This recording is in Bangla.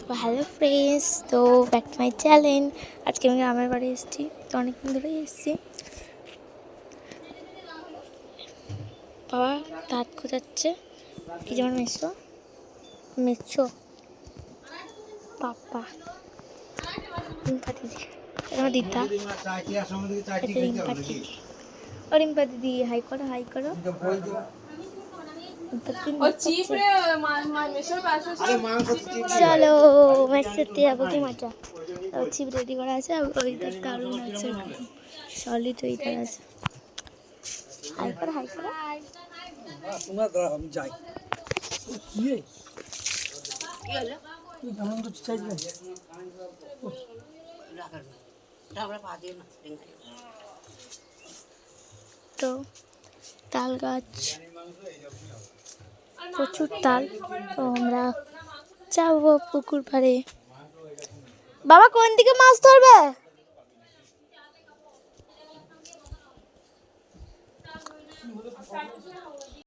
তো হ্যালো ফ্রেন্ডস, তো ব্যাক টু মাই চ্যানেল। আজকে আমি গ্রামের বাড়ি এসেছি, তো অনেকদিন ধরেই এসেছি। বাবা দাঁত খোঁচাচ্ছে, কি যেমন মেশো মেছো পাপা রিম্পা দিদি, আমার দিদা, রিম্পা দিদি। ও রিম্পা দিদি, হাই করো হাই করো। চলো মেসেতে যাবো, কি মজা। চিপ রেডি করা আছে, ওইটার দারুণ আছে, সলিড ওইটার আছে। হাই করো হাই করো। তো তাল গাছ, প্রচুর তাল। তো আমরা যাবো পুকুর পাড়ে। বাবা কোন দিকে মাছ ধরবে?